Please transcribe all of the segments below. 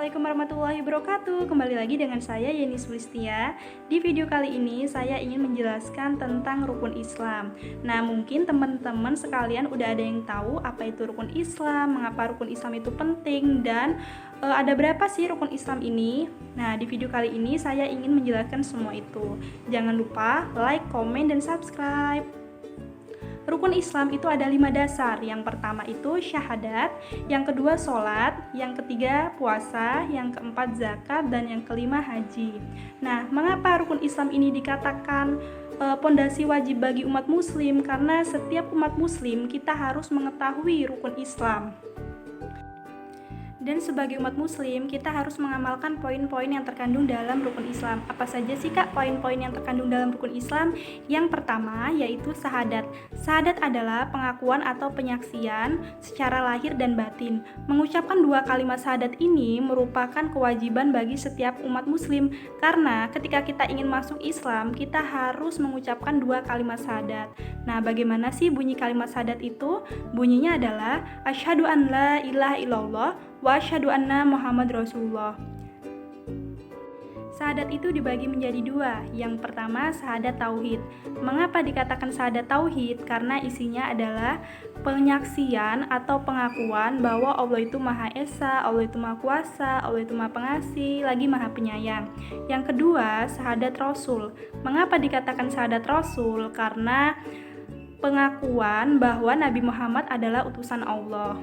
Assalamualaikum warahmatullahi wabarakatuh. Kembali lagi dengan saya Yeni Sulistia. Di video kali ini saya ingin menjelaskan tentang rukun Islam. Nah, mungkin teman-teman sekalian udah ada yang tahu apa itu rukun Islam, mengapa rukun Islam itu penting, dan ada berapa sih rukun Islam ini. Nah, di video kali ini saya ingin menjelaskan semua itu. Jangan lupa like, komen, dan subscribe. Rukun Islam itu ada 5 dasar. Yang pertama itu syahadat, yang kedua sholat, yang ketiga puasa, yang keempat zakat, dan yang kelima haji. Nah, mengapa rukun Islam ini dikatakan pondasi wajib bagi umat muslim? Karena setiap umat muslim kita harus mengetahui rukun Islam. Dan sebagai umat muslim, kita harus mengamalkan poin-poin yang terkandung dalam rukun Islam. Apa saja sih Kak poin-poin yang terkandung dalam rukun Islam? Yang pertama yaitu syahadat. Syahadat adalah pengakuan atau penyaksian secara lahir dan batin. Mengucapkan 2 kalimat syahadat ini merupakan kewajiban bagi setiap umat muslim. Karena ketika kita ingin masuk Islam, kita harus mengucapkan 2 kalimat syahadat. Nah, bagaimana sih bunyi kalimat syahadat itu? Bunyinya adalah asyhadu an la ilaha illallah wa asyhadu anna Muhammad Rasulullah. Syahadat itu dibagi menjadi 2. Yang pertama syahadat tauhid. Mengapa dikatakan syahadat tauhid? Karena isinya adalah penyaksian atau pengakuan bahwa Allah itu Maha Esa, Allah itu Maha Kuasa, Allah itu Maha Pengasih, lagi Maha Penyayang. Yang kedua syahadat Rasul. Mengapa dikatakan syahadat Rasul? Karena pengakuan bahwa Nabi Muhammad adalah utusan Allah.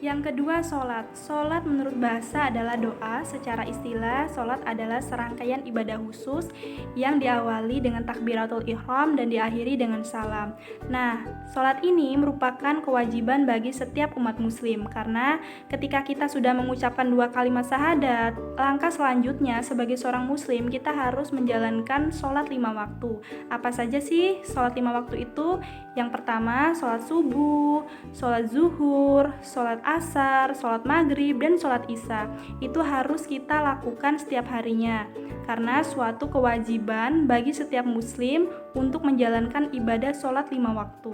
Yang kedua, sholat. Sholat menurut bahasa adalah doa. Secara istilah, sholat adalah serangkaian ibadah khusus yang diawali dengan takbiratul ihram dan diakhiri dengan salam. Nah, sholat ini merupakan kewajiban bagi setiap umat muslim. Karena ketika kita sudah mengucapkan 2 kalimat syahadat, langkah selanjutnya sebagai seorang muslim, kita harus menjalankan sholat 5 waktu. Apa saja sih sholat 5 waktu itu? Yang pertama, sholat subuh, sholat zuhur, sholat asar, sholat maghrib, dan sholat isya. Itu harus kita lakukan setiap harinya karena suatu kewajiban bagi setiap muslim untuk menjalankan ibadah sholat 5 waktu.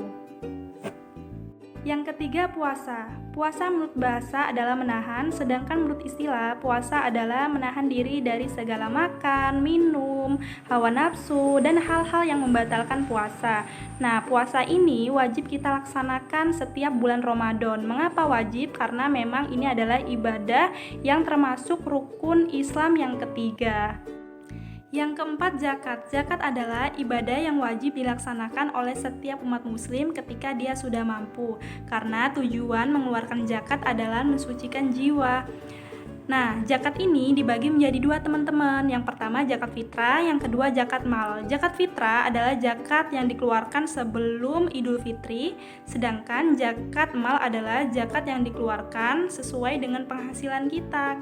Yang ketiga, puasa. Puasa menurut bahasa adalah menahan, sedangkan menurut istilah puasa adalah menahan diri dari segala makan, minum, hawa nafsu, dan hal-hal yang membatalkan puasa. Nah, puasa ini wajib kita laksanakan setiap bulan Ramadan. Mengapa wajib? Karena memang ini adalah ibadah yang termasuk rukun Islam yang ketiga. Yang keempat, zakat. Zakat adalah ibadah yang wajib dilaksanakan oleh setiap umat muslim ketika dia sudah mampu. Karena tujuan mengeluarkan zakat adalah mensucikan jiwa. Nah, zakat ini dibagi menjadi 2 teman-teman. Yang pertama zakat fitrah, yang kedua zakat mal. Zakat fitrah adalah zakat yang dikeluarkan sebelum Idul Fitri, sedangkan zakat mal adalah zakat yang dikeluarkan sesuai dengan penghasilan kita.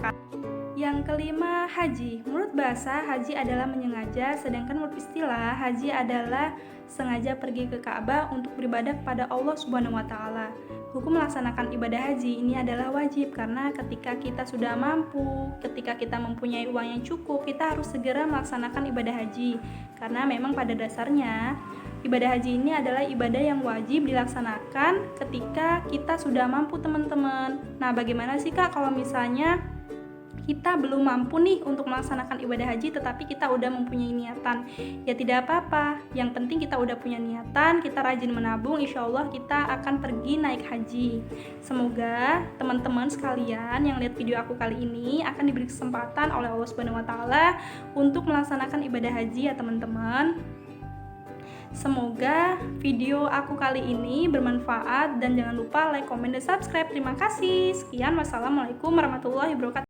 Yang kelima, haji. Menurut bahasa, haji adalah menyengaja, sedangkan menurut istilah, haji adalah sengaja pergi ke Ka'bah untuk beribadah kepada Allah Subhanahu wa Ta'ala. Hukum melaksanakan ibadah haji ini adalah wajib karena ketika kita sudah mampu, ketika kita mempunyai uang yang cukup, kita harus segera melaksanakan ibadah haji. Karena memang pada dasarnya ibadah haji ini adalah ibadah yang wajib dilaksanakan ketika kita sudah mampu, teman-teman. Nah, bagaimana sih Kak kalau misalnya kita belum mampu nih untuk melaksanakan ibadah haji tetapi kita udah mempunyai niatan? Ya tidak apa-apa, yang penting kita udah punya niatan, kita rajin menabung, insya Allah kita akan pergi naik haji. Semoga teman-teman sekalian yang lihat video aku kali ini akan diberi kesempatan oleh Allah Subhanahu wa Ta'ala untuk melaksanakan ibadah haji ya teman-teman. Semoga video aku kali ini bermanfaat dan jangan lupa like, komen, dan subscribe. Terima kasih. Sekian, wassalamualaikum warahmatullahi wabarakatuh.